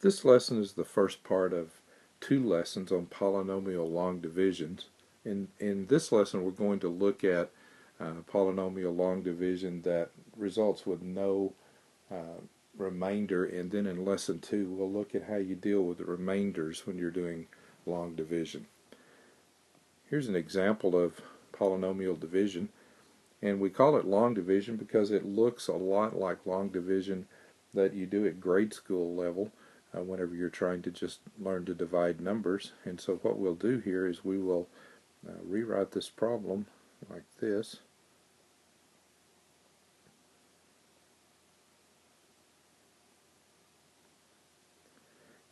This lesson is the first part of two lessons on polynomial long divisions. In this lesson we're going to look at polynomial long division that results with no remainder, and then in lesson 2 we'll look at how you deal with the remainders when you're doing long division. Here's an example of polynomial division, and we call it long division because it looks a lot like long division that you do at grade school level whenever you're trying to just learn to divide numbers. And so what we'll do here is we will rewrite this problem like this.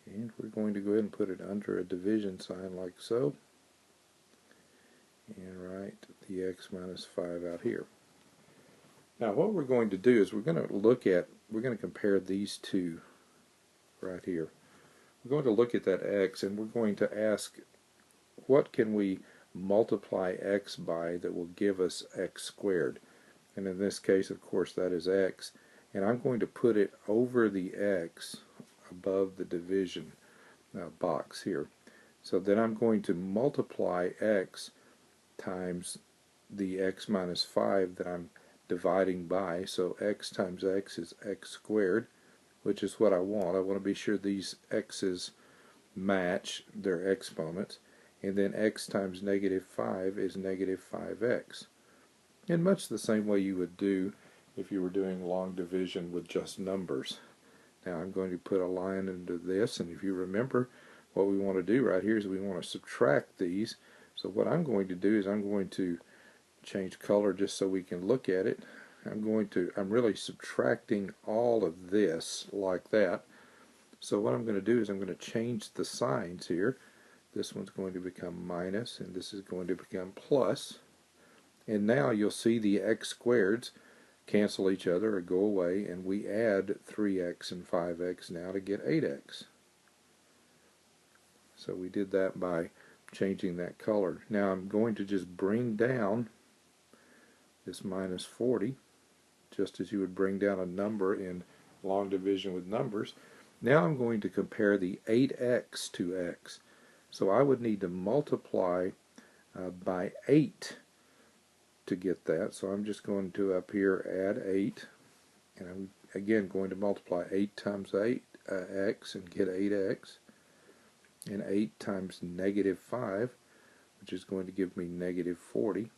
And we're going to go ahead and put it under a division sign like so, and write the x minus 5 out here. Now what we're going to do is we're going to compare these two right here. We're going to look at that x, and we're going to ask, what can we multiply x by that will give us x squared? And in this case, of course, that is x, and I'm going to put it over the x above the division box here. So then I'm going to multiply x times the x minus 5 that I'm dividing by. So x times x is x squared, which is what I want. I want to be sure these x's match their exponents. And then x times negative 5 is negative 5x. In much the same way you would do if you were doing long division with just numbers. Now I'm going to put a line into this, and if you remember, what we want to do right here is we want to subtract these. So what I'm going to do is I'm going to change color just so we can look at it. I'm really subtracting all of this like that. So what I'm going to do is I'm going to change the signs here. This one's going to become minus, and this is going to become plus. And now you'll see the x squareds cancel each other or go away, and we add 3x and 5x now to get 8x. So we did that by changing that color. Now I'm going to just bring down this minus 40, just as you would bring down a number in long division with numbers. Now I'm going to compare the 8x to x. So I would need to multiply by 8 to get that. So I'm just going to up here add 8, and I'm again going to multiply 8 times 8x and get 8x, and 8 times negative 5, which is going to give me negative 40.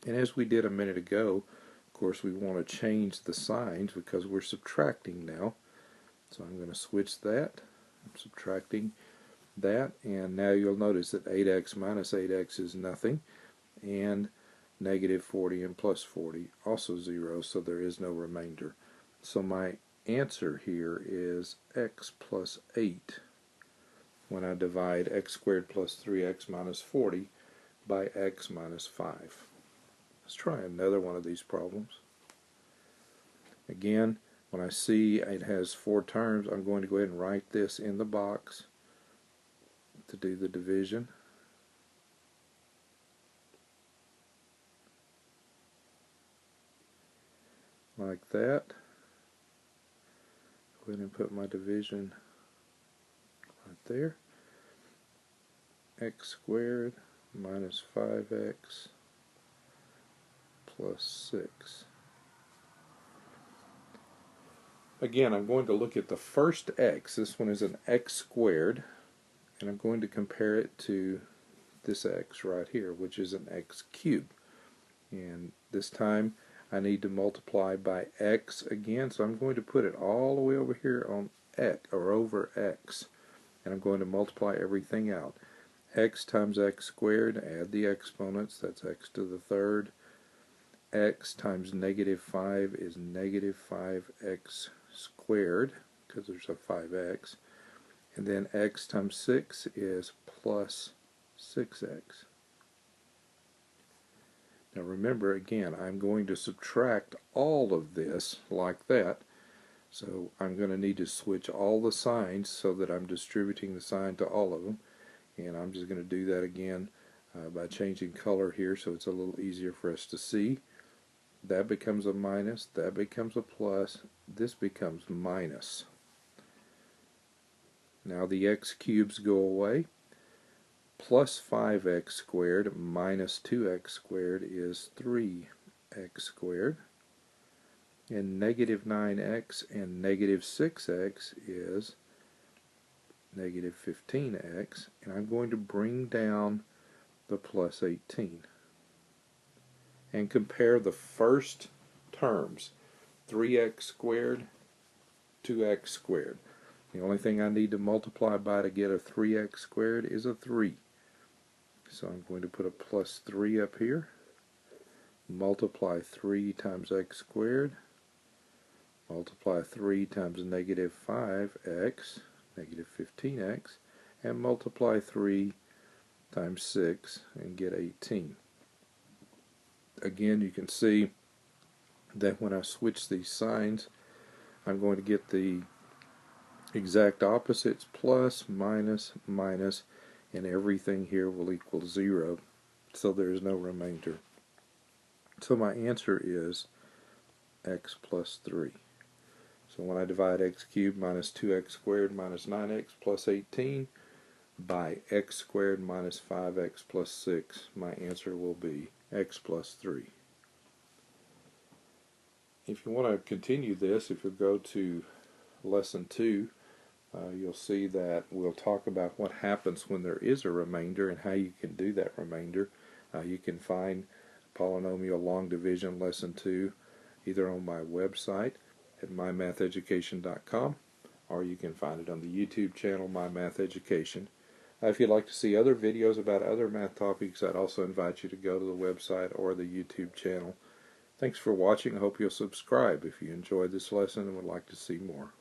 And as we did a minute ago, of course, we want to change the signs because we're subtracting now. So I'm going to switch that. I'm subtracting that, and now you'll notice that 8x minus 8x is nothing, and negative 40 and plus 40 also 0, so there is no remainder. So my answer here is x plus 8 when I divide x squared plus 3x minus 40 by x minus 5. Let's try another one of these problems. Again, when I see it has 4 terms, I'm going to go ahead and write this in the box to do the division. Like that. Go ahead and put my division right there. X squared minus 5x plus 6. Again, I'm going to look at the first x. This one is an x squared, and I'm going to compare it to this x right here, which is an x cubed. And this time I need to multiply by x again, so I'm going to put it all the way over here on x, or over x, and I'm going to multiply everything out. X times x squared, add the exponents, that's x to the third. X times negative 5 is negative 5x squared, because there's a 5x. And then x times 6 is plus 6x. Now remember, again, I'm going to subtract all of this like that. So I'm going to need to switch all the signs so that I'm distributing the sign to all of them. And I'm just going to do that again by changing color here so it's a little easier for us to see. That becomes a minus, that becomes a plus, this becomes minus. Now the x cubes go away. Plus 5x squared minus 2x squared is 3x squared. And negative 9x and negative 6x is negative 15x. And I'm going to bring down the plus 18. And compare the first terms, 3x squared, 2x squared. The only thing I need to multiply by to get a 3x squared is a 3. So I'm going to put a plus 3 up here. Multiply 3 times x squared. Multiply 3 times negative 5x, negative 15x. And multiply 3 times 6 and get 18. Again, you can see that when I switch these signs, I'm going to get the exact opposites, plus, minus, minus, and everything here will equal 0, so there is no remainder. So my answer is x plus 3. So when I divide x cubed minus 2x squared minus 9x plus 18 by x squared minus 5x plus 6, my answer will be x plus 3. If you want to continue this, if you go to lesson 2, you'll see that we'll talk about what happens when there is a remainder and how you can do that remainder. You can find Polynomial Long Division Lesson 2 either on my website at mymatheducation.com, or you can find it on the YouTube channel Mymatheducation. If you'd like to see other videos about other math topics, I'd also invite you to go to the website or the YouTube channel. Thanks for watching. I hope you'll subscribe if you enjoyed this lesson and would like to see more.